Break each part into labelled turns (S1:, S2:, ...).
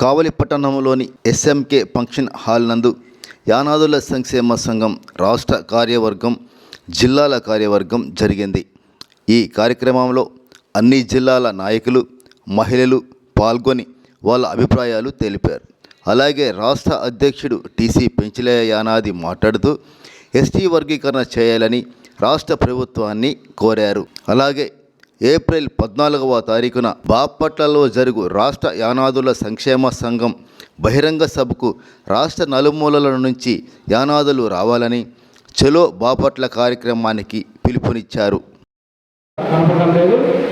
S1: కావలి పట్టణంలోని SMK function hall నందు యానాదుల సంక్షేమ సంఘం రాష్ట్ర కార్యవర్గం జిల్లాల కార్యవర్గం జరిగింది. ఈ కార్యక్రమంలో అన్ని జిల్లాల నాయకులు మహిళలు పాల్గొని వాళ్ళ అభిప్రాయాలు తెలిపారు. అలాగే రాష్ట్ర అధ్యక్షుడు TC పెంచలయ్య యానాది మాట్లాడుతూ ఎస్టీ వర్గీకరణ చేయాలని రాష్ట్ర ప్రభుత్వాన్ని కోరారు. అలాగే ఏప్రిల్ 14వ తారీఖున బాపట్లలో జరుగు రాష్ట్ర యానాదుల సంక్షేమ సంఘం బహిరంగ సభకు రాష్ట్ర నలుమూలల నుంచి యానాదులు రావాలని చలో బాపట్ల కార్యక్రమానికి పిలుపునిచ్చారు.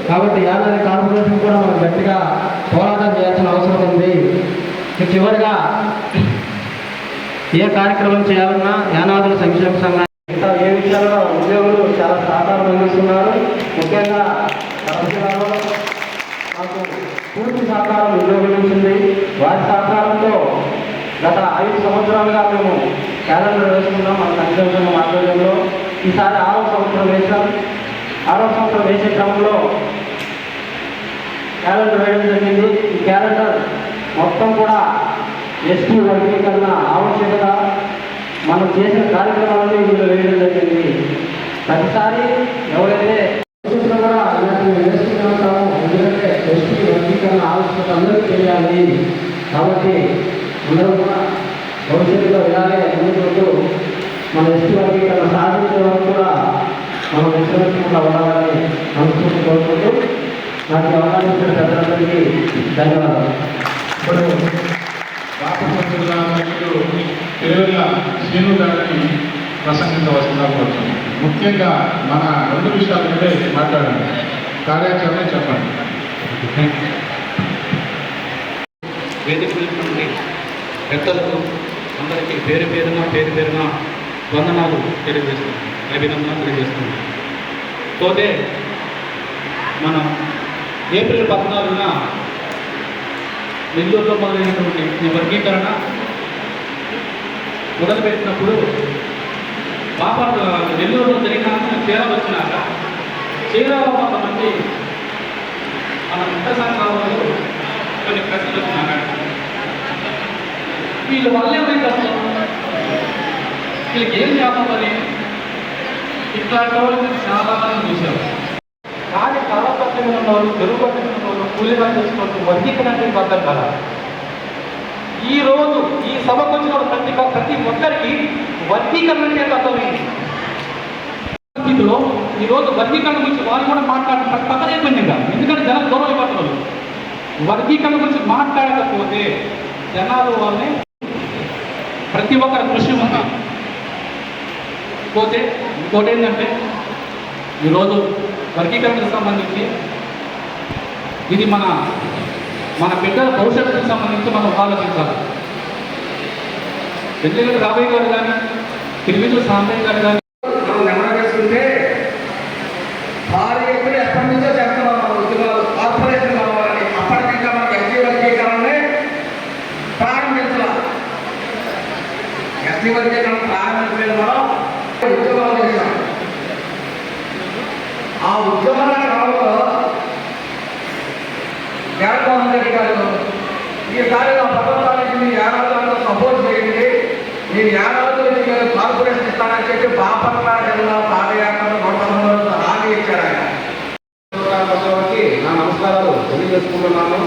S2: కాబట్టి యానాది కార్పొరేషన్ కూడా మనం గట్టిగా పోరాటం చేయాల్సిన అవసరం ఉంది. చివరిగా ఏ కార్యక్రమం చేయాలన్నా యానాదుల సంక్షేమ సంఘం ఏ విషయాల్లో ఉద్యోగులు చాలా సహకారం అందిస్తున్నారు. ముఖ్యంగా జిల్లాలో మాకు పూర్తి సహకారం ఉద్యోగుల నుంచి ఉంది. వారి సహకారంతో గత 5 సంవత్సరాలుగా మేము క్యాలెండర్ వేసుకున్నాం. మన సంక్షేమ సంఘం ఆధ్వర్యంలో ఈసారి 6వ సంవత్సరం వేసాం. 6వ సంవత్సరం వేసే క్రమంలో క్యాలెండర్ వేయడం జరిగింది. ఈ క్యాలెండర్ మొత్తం కూడా ఎస్టీ వర్గీకరణ ఆవశ్యకత మనం చేసిన కార్యక్రమాలని ఇందులో వేయడం జరిగింది. ప్రతిసారి ఎవరైతే కూడా ఇలాంటివి వేస్తూనే ఉంటాము. ఎందుకంటే ఎస్టీ వర్గీకరణ ఆవశ్యకత అందరికీ తెలియాలి. కాబట్టి అందరూ కూడా భవిష్యత్తులో ఇలాగే ముందుకు మన ఎస్టీ వర్గీకరణ సాధించే వరకు కూడా మనం విశ్రమించకుండా ఉండాలని మనస్ఫూర్తి కోరుకుంటూ నాకు అవకాశం ఇచ్చిన పెద్దలందరికీ ధన్యవాదాలు.
S3: ఇప్పుడు బాపట్ల జిల్లా అధ్యక్షుడు తిరువెల్ల శ్రీను గారిని ప్రసంగించవలసిందిగా కోరుతున్నాం. ముఖ్యంగా మన 2 విషయాల మీదే మాట్లాడండి. కార్యాచరణ చెప్పండి.
S4: వేదిక నుండి పెద్దలకు అందరికీ పేరు పేరున వందనాలు తెలియజేస్తున్నాం, అభినందనలు తెలియజేస్తున్నాం. పోతే మనం ఏప్రిల్ 14న నెల్లూరులో మొదలైనటువంటి ఈ వర్గీకరణ మొదలుపెట్టినప్పుడు బాపట్ల నెల్లూరులో జరిగిన చీరాలు వచ్చినాక చీరాల కొంతమంది మన మిత్ర సంఘాలలో కొన్ని ప్రశ్నలు వచ్చినాక వీళ్ళ వల్ల ఏమైతే అసలు వీళ్ళకి ఏం చేద్దామని ఇట్లాంటి వాళ్ళని చాలా మంది చూశారు. కానీ కాలపత్రికలు ఉన్న వాళ్ళు, తెలుగు పత్రికలు ఉన్న వాళ్ళు, కూలీగా చేసుకోవచ్చు వర్గీకరణ అంటే పద్ధతి కదా. ఈరోజు ఈ సభకు వచ్చిన ప్రతి ఒక్కరికి వర్గీకరణ అంటే అర్థమైంది. స్థితిలో ఈరోజు వర్గీకరణ గురించి వాళ్ళు కూడా మాట్లాడటం పక్కనైపోయింది కదా. ఎందుకంటే జనం దూరం అయిపోతున్నారు. వర్గీకరణ గురించి మాట్లాడకపోతే జనాలు వాళ్ళని ప్రతి ఒక్కరి కృషి ఉంది. పోతే ఇంకోటి ఏంటంటే ఈరోజు వర్గీకరణకు సంబంధించి ఇది మన బిడ్డల భవిష్యత్తుకు సంబంధించి మనం ఆలోచించాలి. ఎందుకంటే రాబోయే గారు కానీ తిరువితుల సాంబయ్య గారు కానీ
S2: మనం నెమ్మది వేసుకుంటే భారీ ఎప్పుడు ఎప్పటి నుంచో చేస్తున్నాం. మన ఉద్యోగాలు కార్పొరేషన్ కావాలని అప్పటికింకా మనకి ఎస్టీ వర్గీకరణనే ప్రారంభించాలి. ఎస్టీ వర్గీకరణ ప్రారంభించలేదు. మనం ఉద్యోగాలు చేశాం. ఆ ఉద్యోగాల కాలంలో జగన్మోహన్ రెడ్డి గారు ఈసారి నా ప్రభుత్వానికి మీరు యానాదులతో సపోర్ట్ చేయండి, మీరు యానాదులకి కార్పొరేషన్ ఇస్తానని చెప్పి బాపట్ల జిల్లా పాదయాత్రలో 119 రోజులు హామీ ఇచ్చారు ఆయన. నా నమస్కారాలు తెలియజేసుకుంటున్నాను.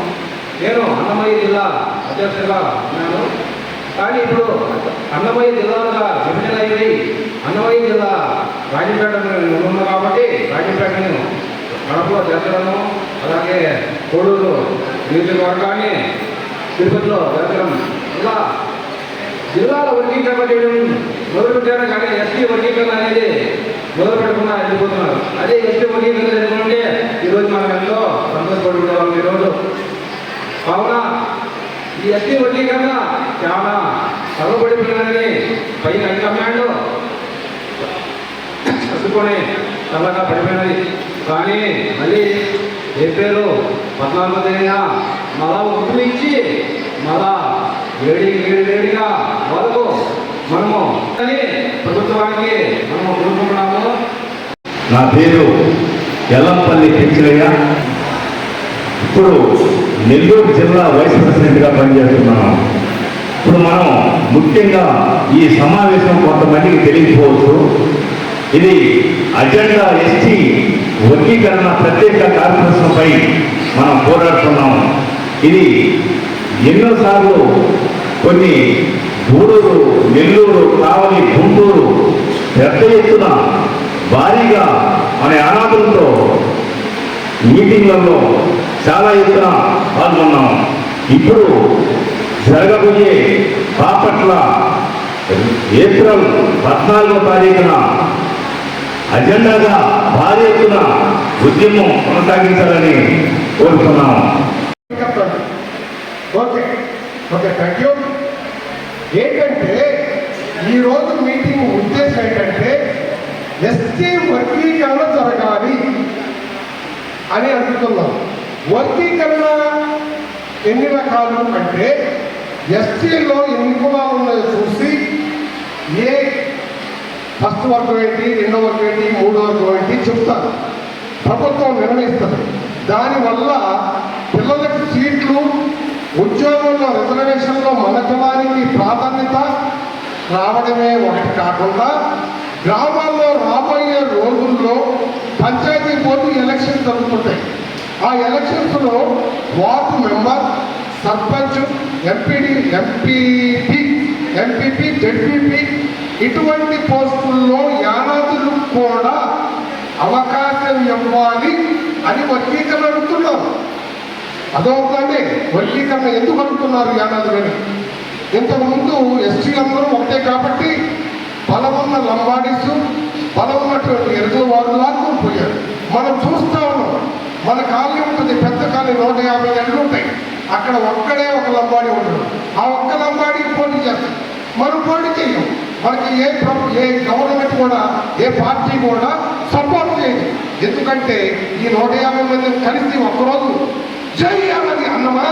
S2: నేను అన్నమయ్య జిల్లా అధ్యక్షుడిగా ఉన్నాను. కానీ ఇప్పుడు అన్నమయ్య జిల్లాలుగా విభజన అయింది. అన్నమయ్య జిల్లా రాజంపేట ఉంది కాబట్టి రాజంపేటను కడపలో చేర్చడము, అలాగే కోడూరు నియోజకవర్గాన్ని తిరుపతిలో చేర్చడం, ఇలా జిల్లాల వర్గీకరణ చేయడం మొదలుపెట్టారు. కానీ ఎస్టీ వర్గీకరణ అనేది మొదలు పెట్టకుండా వెళ్ళిపోతున్నారు. అదే ఎస్టీ వర్గీకరణ జరుగుతుంటే ఈరోజు మనం ఎంతో సంతోషపడుకుంటాం. ఈరోజు కావున ఈ ఎస్టీ వర్గీకరణ చాలా సర్వపడిపోయిందని పైన కమాండ్ అందుకొని చల్లగా పడిపోయినది. కానీ మళ్ళీ ఏప్రిల్ 14వ తేదీన మళ్ళా గుర్తు ఇచ్చి మళ్ళా వేడిగా వరకు మనము ప్రభుత్వానికి మనము కోరుకుంటున్నాము.
S5: నా పేరు ఎల్లంపల్లి పెంచలయ్య. ఇప్పుడు నెల్లూరు జిల్లా వైస్ ప్రెసిడెంట్గా పనిచేస్తున్నాను. ఇప్పుడు మనం ముఖ్యంగా ఈ సమావేశం కొంతమందికి తెలియకపోవచ్చు. ఇది అజెండా ఎస్టీ వర్గీకరణ ప్రత్యేక కార్పొరేషన్పై మనం పోరాడుతున్నాం. ఇది ఎన్నోసార్లు కొన్ని గూడూరు, నెల్లూరు, కావలి, గుంటూరు పెద్ద ఎత్తున భారీగా మన అనాథులతో మీటింగ్లలో చాలా ఎత్తున పాల్గొన్నాం. ఇప్పుడు జరగబోయే బాపట్ల ఏప్రిల్ 14వ తారీఖున అజెండాగా భారీ ఎత్తున ఉద్యమం కొనసాగించాలని కోరుతున్నాం.
S6: Okay okay, thank you. ఏంటంటే ఈరోజు మీటింగ్ ఉద్దేశం ఏంటంటే ఎస్టీ వర్గీకరణ జరగాలి అని అనుకుంటున్నాం. వర్గీకరణ ఎన్ని రకాలు అంటే ఎస్టీలో ఎన్ని కులాలు ఉన్నాయో చూసి ఏ ఫస్ట్ వర్గం ఏంటి, రెండో వర్గం ఏంటి, మూడో వర్గం ఏంటి చెప్తారు. ప్రభుత్వం నిర్ణయిస్తుంది. దానివల్ల పిల్లలకు సీట్లు, ఉద్యోగంలో రిజర్వేషన్లో మన కులానికి ప్రాధాన్యత రావడమే ఒకటి కాకుండా గ్రామాల్లో రాబోయే రోజుల్లో పంచాయతీ బోర్డు ఎలక్షన్ జరుగుతుంటాయి. ఆ ఎలక్షన్స్లో ward member, sarpanch, MPP, ZPP ఇటువంటి పోస్టుల్లో యానాదులు కూడా అవకాశం ఇవ్వాలి అని వర్గీకరణ అడుగుతున్నారు. అదొకటే వర్గీకరణ ఎందుకు అడుగుతున్నారు యానాదులని? ఇంతకుముందు ఎస్టీలందరూ ఒకటే కాబట్టి బలమున్న లంబాడీస్, బలమున్నటువంటి ఎరుదుల వారు లాక్కుని పోయారు. మనం చూస్తూ ఉన్నాం. మన కాలనీ ఉంటుంది, పెద్ద కాలనీ 150 గంటలు ఉంటాయి. అక్కడ ఒక్కడే ఒక లంబాడీ ఉంటాడు. ఆ ఒక్క లంబాడీకి పోటీ చేస్తాం. మనం పోటీ చేయం. మనకి ఏ గవర్నమెంట్ కూడా, ఏ పార్టీ కూడా సపోర్ట్ చేయదు. ఎందుకంటే ఈ 150 మంది కలిసి ఒక్కరోజు జై అన్నది అన్నమా,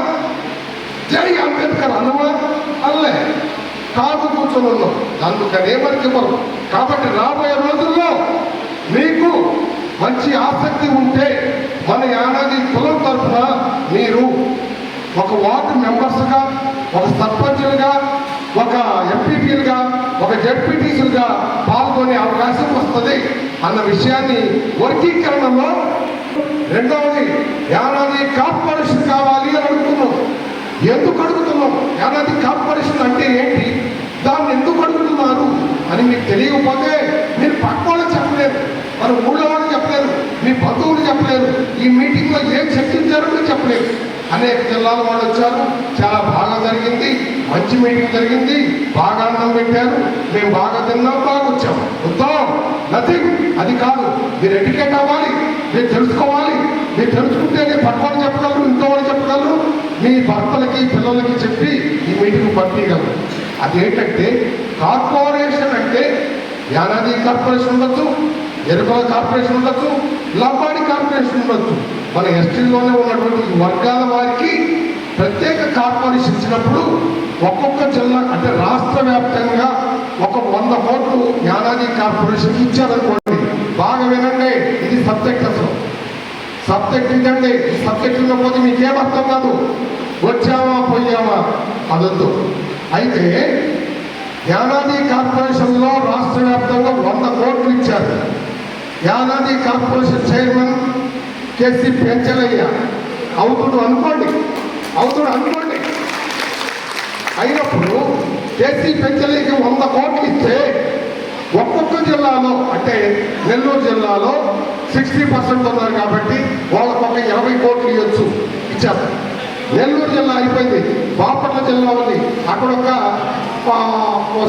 S6: జై అంబేద్కర్ అన్నమా అల్లే కాదు కూర్చొని ఉన్నాం. అందుకనే మనకి ఇవ్వరు. కాబట్టి రాబోయే రోజుల్లో మీకు మంచి ఆసక్తి ఉంటే మన యానాది కులం తరఫున మీరు ఒక వార్డు మెంబర్స్గా, ఒక సర్పంచులుగా, ఒక ఎంపీపీలుగా, ఒక జెడ్పీటీసీలుగా పాల్గొనే అవకాశం వస్తుంది అన్న విషయాన్ని వర్గీకరణలో. రెండవది యానాది కార్పొరేషన్ కావాలి అని అడుగుతున్నాం. ఎందుకు అడుగుతున్నాం? యానాది కార్పొరేషన్ అంటే ఏంటి, దాన్ని ఎందుకు అడుగుతున్నారు అని మీకు తెలియకపోతే మీరు పక్క వాళ్ళు చెప్పలేరు, మన ఊళ్ళో వాళ్ళు చెప్పలేరు, మీ బంధువులు చెప్పలేరు, ఈ మీటింగ్లో ఏం చర్చించారో మీరు చెప్పలేరు. అనేక జిల్లాల వాళ్ళు వచ్చారు. చాలా బాగా జరిగింది. మంచి మీటింగ్ జరిగింది. బాగా అన్నం పెట్టారు. మేము బాగా తిన్నాం, బాగా వచ్చాము. వద్దాం, నథింగ్. అది కాదు. మీరు ఎడ్యుకేట్ అవ్వాలి, మీరు తెలుసుకోవాలి. మీరు తెలుసుకుంటేనే పక్క వాళ్ళు చెప్పగలరు, ఇంకో వాళ్ళు చెప్పగలరు, మీ భర్తలకి, పిల్లలకి చెప్పి ఈ మీటింగ్ పంపించగలరు. అదేంటంటే కార్పొరేషన్ అంటే యానాది కార్పొరేషన్ ఉండొచ్చు, ఎరుకల కార్పొరేషన్ ఉండొచ్చు, లంబాడి కార్పొరేషన్ ఉండొచ్చు. మన ఎస్టీలోనే ఉన్నటువంటి వర్గాల వారికి ప్రత్యేక కార్పొరేషన్ ఇచ్చినప్పుడు ఒక్కొక్క జిల్లా అంటే రాష్ట్ర వ్యాప్తంగా ఒక 100 కోట్లు యానాది కార్పొరేషన్కి ఇచ్చారనుకోండి. బాగా వినండి, ఇది సబ్జెక్ట్. అసలు సబ్జెక్ట్ ఇదండి. ఈ సబ్జెక్ట్ ఉన్నపోతే మీకేం అర్థం కాదు. వచ్చామా పోయామా అదొద్దు. అయితే యానాది కార్పొరేషన్లో రాష్ట్ర వ్యాప్తంగా 100 కోట్లు ఇచ్చారు. Yanadi corporation chairman KC Penchalaiah అవుతుడు అనుకోండి. అయినప్పుడు కేసీ పెంచలయ్యకి 100 కోట్లు ఇస్తే ఒక్కొక్క జిల్లాలో అంటే నెల్లూరు జిల్లాలో 60% ఉన్నారు కాబట్టి వాళ్ళకు ఒక 20 కోట్లు ఇవ్వచ్చు, ఇచ్చారు. నెల్లూరు జిల్లా అయిపోయింది. బాపట్ల జిల్లా ఉంది, అక్కడ ఒక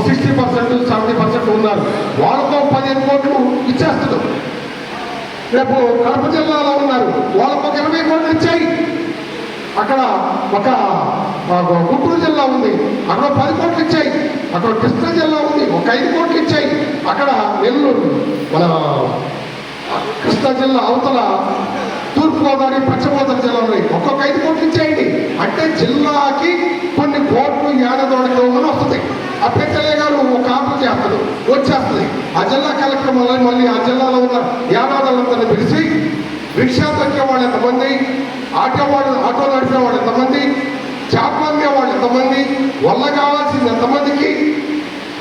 S6: 60%, 70% ఉన్నారు. వాళ్ళతో 15 కోట్లు ఇచ్చేస్తారు. రేపు కడప జిల్లాలో ఉన్నారు, వాళ్ళకు ఒక 20 కోట్లు ఇచ్చాయి. అక్కడ ఒక గుంటూరు జిల్లా ఉంది, అక్కడ 10 కోట్లు ఇచ్చాయి. అక్కడ కృష్ణా జిల్లా ఉంది, ఒక 5 కోట్లు ఇచ్చాయి. అక్కడ నెల్లూరు మన కృష్ణా జిల్లా అవతల తూర్పుగోదావరి, పశ్చిమ గోదావరి జిల్లా ఉన్నాయి, ఒక్కొక్క 5 కోట్లు ఇచ్చేయండి. అంటే జిల్లాకి కొన్ని కోట్లు యానదోడకి వస్తుంది. ఆ పెద్దలే గారు ఒక ఆపు చేస్తారు, వచ్చేస్తుంది. ఆ జిల్లా కలెక్టర్ మళ్ళీ ఆ జిల్లాలో ఉన్న యానాదులందరినీ పిలిచి రిక్షా తొక్కే వాళ్ళు ఎంతమంది, ఆటో నడిపేవాడు ఎంతమంది, చేపలు అమ్మేవాడు ఎంతమంది, వల్ల కావాల్సింది ఎంతమందికి,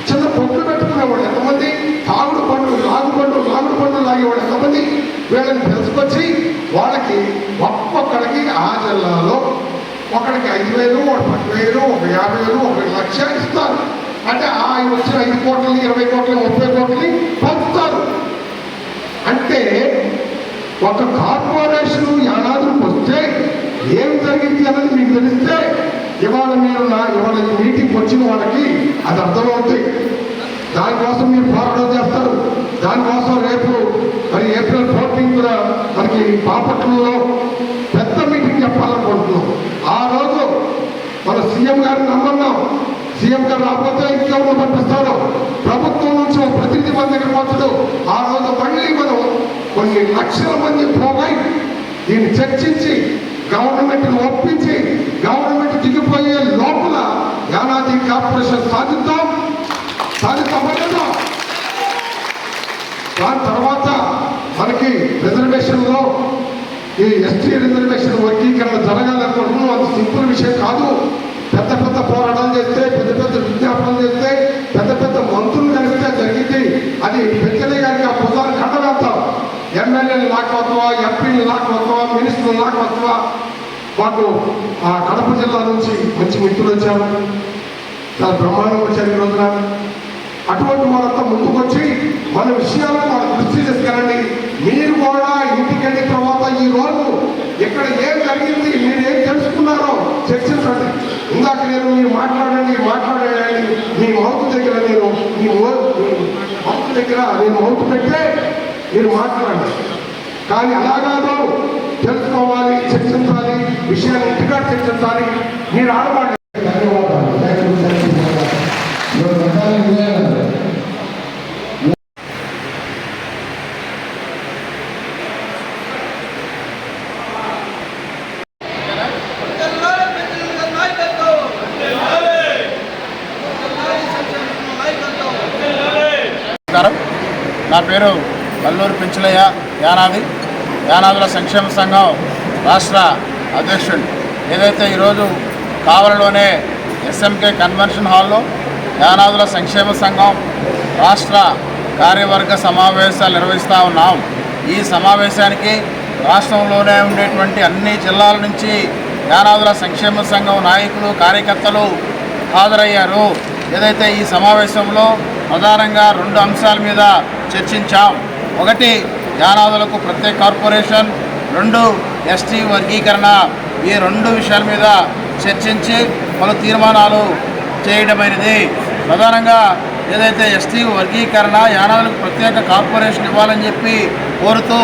S6: చిన్న పొట్లు పెట్టుకునేవాడు ఎంతమంది, తాగుడు పండ్లు లాగేవాడు ఎంతమంది, వీళ్ళని తెలుసుకొచ్చి వాళ్ళకి ఒక్కొక్కడికి ఆ జిల్లాలో ఒకడికి 5,000, ఒక 10,000, ఒక 50,000, ఒక 1,00,000 ఇస్తారు. అంటే ఆ వచ్చిన 5 కోట్లని 20 కోట్లని 30 కోట్లని పంచుతారు. అంటే ఒక కార్పొరేషన్ యానాదులకు వస్తే ఏం జరిగింది అన్నది మీకు తెలిస్తే ఇవాళ ఈ మీటింగ్కి వచ్చిన వాళ్ళకి అది అర్థమవుతాయి. దానికోసం మీరు పోరాటం చేస్తారు. దానికోసం రేపు మరి ఏప్రిల్ 14న మనకి బాపట్లలో పెద్ద మీటింగ్ చెప్పాలనుకుంటున్నాం. ఆ రోజు మన సీఎం గారిని నమ్మన్నాం. సీఎం గారు రాకపోతే ఇంకెవరు పంపిస్తారు, ప్రభుత్వం నుంచి ఒక ప్రతినిధి మన దగ్గర వచ్చాడు. ఆ రోజు మళ్ళీ మనం కొన్ని లక్షల మంది పోగై దీన్ని చర్చించి గవర్నమెంట్ని ఒప్పించి గవర్నమెంట్ దిగిపోయే లోపల యానాది కార్పొరేషన్ సాధిద్దాం. దాని తర్వాత మనకి రిజర్వేషన్లో ఈ ఎస్టీ రిజర్వేషన్ వర్గీకరణ జరగాలనుకుంటున్నాం. అది సింపుల్ విషయం కాదు. పెద్ద పెద్ద పోరాటాలు చేస్తే, పెద్ద పెద్ద విజ్ఞాపనలు చేస్తే, పెద్ద పెద్ద మంత్రులు కలిస్తే జరిగింది. అది పెద్దలే గారికి ఆ ప్రధాన కట్ట వేస్తాం. ఎమ్మెల్యేలు లాక్కొస్తావా, ఎంపీలు లాక్కొస్తావా, మినిస్టర్లు లాక్కొస్తావా. మాకు ఆ కడప జిల్లా నుంచి మంచి మిత్రులు వచ్చారు, చాలా బ్రహ్మాండంగా వచ్చారు ఈ రోజున. అటువంటి వాళ్ళంతా ముందుకొచ్చి మన విషయాలను వాళ్ళ దృష్టి తీసుకెళ్ళండి. మీరు కూడా ఇంటికి వెళ్ళిన తర్వాత ఈ రోజు ఇక్కడ ఏం జరిగింది, మీరు ఏం తెలుసుకున్నారో చర్చించండి. ఇందాక మీరు మాట్లాడండి మీ మౌత్ దగ్గర నేను మౌత్ పెట్టే మీరు మాట్లాడండి. కానీ అలాగానో తెలుసుకోవాలి, చర్చించాలి, విషయాన్ని ఇంటిగా చర్చించాలి. మీరు ఆడవాడి
S7: నా పేరు వల్లూరు పెంచులయ్య, యానాదుల సంక్షేమ సంఘం రాష్ట్ర అధ్యక్షుడు. ఏదైతే ఈరోజు కావలిలోనే ఎస్ఎంకే కన్వెన్షన్ హాల్లో యానాదుల సంక్షేమ సంఘం రాష్ట్ర కార్యవర్గ సమావేశాలు నిర్వహిస్తూ ఉన్నాం. ఈ సమావేశానికి రాష్ట్రంలోనే ఉండేటువంటి అన్ని జిల్లాల నుంచి యానాదుల సంక్షేమ సంఘం నాయకులు, కార్యకర్తలు హాజరయ్యారు. ఏదైతే ఈ సమావేశంలో ప్రధానంగా 2 అంశాల మీద చర్చించాం. ఒకటి యానాదులకు ప్రత్యేక కార్పొరేషన్, 2 ఎస్టీ వర్గీకరణ. ఈ 2 విషయాల మీద చర్చించి పలు తీర్మానాలు చేయడమైనది. ప్రధానంగా ఏదైతే ఎస్టీ వర్గీకరణ, యానాదులకు ప్రత్యేక కార్పొరేషన్ ఇవ్వాలని చెప్పి కోరుతూ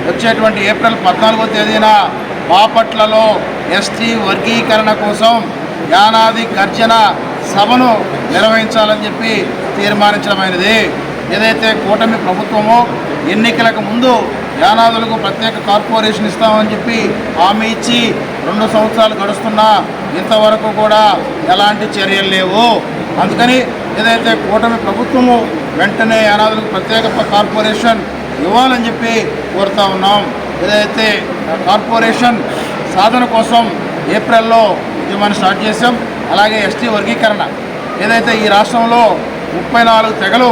S7: వచ్చేటువంటి ఏప్రిల్ 14వ తేదీన బాపట్లలో ఎస్టీ వర్గీకరణ కోసం యానాది గర్జన సభను నిర్వహించాలని చెప్పి తీర్మానించడమైనది. ఏదైతే కూటమి ప్రభుత్వమో ఎన్నికలకు ముందు యానాదులకు ప్రత్యేక కార్పొరేషన్ ఇస్తామని చెప్పి హామీ ఇచ్చి 2 సంవత్సరాలు గడుస్తున్నా ఇంతవరకు కూడా ఎలాంటి చర్యలు లేవు. అందుకని ఏదైతే కూటమి ప్రభుత్వము వెంటనే యానాదులకు ప్రత్యేక కార్పొరేషన్ ఇవ్వాలని చెప్పి కోరుతూ ఉన్నాం. ఏదైతే కార్పొరేషన్ సాధన కోసం ఏప్రిల్లో ఉద్యమాన్ని స్టార్ట్ చేసాం. అలాగే ఎస్టీ వర్గీకరణ, ఏదైతే ఈ రాష్ట్రంలో 34 తెగలు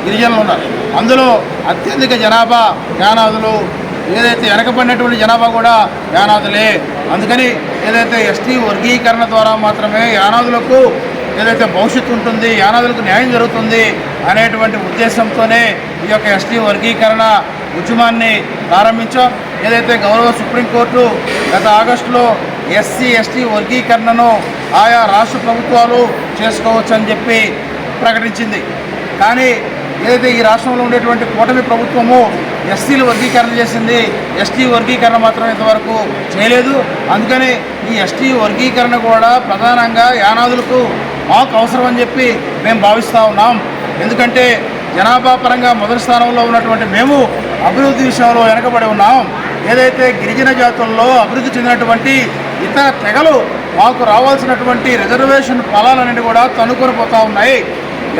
S7: గిరిజనులు ఉన్నారు. అందులో అత్యధిక జనాభా యానాదులు. ఏదైతే వెనకబడినటువంటి జనాభా కూడా యానాదులే. అందుకని ఏదైతే ఎస్టీ వర్గీకరణ ద్వారా మాత్రమే యానాదులకు ఏదైతే భవిష్యత్తు ఉంటుంది, యానాదులకు న్యాయం జరుగుతుంది అనేటువంటి ఉద్దేశంతోనే ఈ యొక్క ఎస్టీ వర్గీకరణ ఉద్యమాన్ని ప్రారంభించాం. ఏదైతే గౌరవ సుప్రీంకోర్టు గత ఆగస్టులో ఎస్సీ ఎస్టీ వర్గీకరణను ఆయా రాష్ట్ర ప్రభుత్వాలు చేసుకోవచ్చని చెప్పి ప్రకటించింది. కానీ ఏదైతే ఈ రాష్ట్రంలో ఉండేటువంటి కూటమి ప్రభుత్వము ఎస్సీలు వర్గీకరణ చేసింది, ఎస్టీ వర్గీకరణ మాత్రం ఇంతవరకు చేయలేదు. అందుకని ఈ ఎస్టీ వర్గీకరణ కూడా ప్రధానంగా యానాదులకు మాకు అవసరం అని చెప్పి మేము భావిస్తూ ఉన్నాం. ఎందుకంటే జనాభా పరంగా మొదటి స్థానంలో ఉన్నటువంటి మేము అభివృద్ధి విషయంలో వెనకబడి ఉన్నాం. ఏదైతే గిరిజన జాతుల్లో అభివృద్ధి చెందినటువంటి ఇతర తెగలు మాకు రావాల్సినటువంటి రిజర్వేషన్ ఫలాలన్నీ కూడా తనుకొని పోతూ ఉన్నాయి.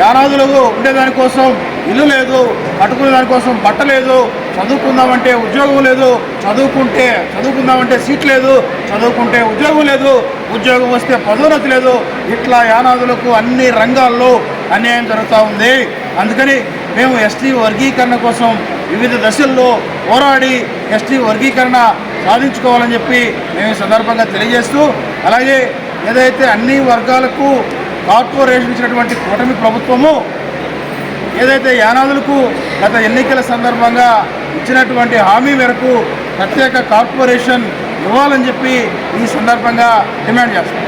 S7: యానాదులకు ఉండేదానికోసం ఇల్లు లేదు, కట్టుకునే దానికోసం బట్ట లేదు, చదువుకుందామంటే ఉద్యోగం లేదు, చదువుకుందామంటే సీట్ లేదు, చదువుకుంటే ఉద్యోగం లేదు, ఉద్యోగం వస్తే పదోన్నతి లేదు. ఇట్లా యానాదులకు అన్ని రంగాల్లో అన్యాయం జరుగుతూ ఉంది. అందుకని మేము ఎస్టీ వర్గీకరణ కోసం వివిధ దశల్లో పోరాడి ఎస్టీ వర్గీకరణ సాధించుకోవాలని చెప్పి మేము ఈ సందర్భంగా తెలియజేస్తూ, అలాగే ఏదైతే అన్ని వర్గాలకు కార్పొరేషన్ ఇచ్చినటువంటి కూటమి ప్రభుత్వము ఏదైతే యానాదులకు గత ఎన్నికల సందర్భంగా ఇచ్చినటువంటి హామీ మేరకు ప్రత్యేక కార్పొరేషన్ ఇవ్వాలని చెప్పి ఈ సందర్భంగా డిమాండ్ చేస్తాం.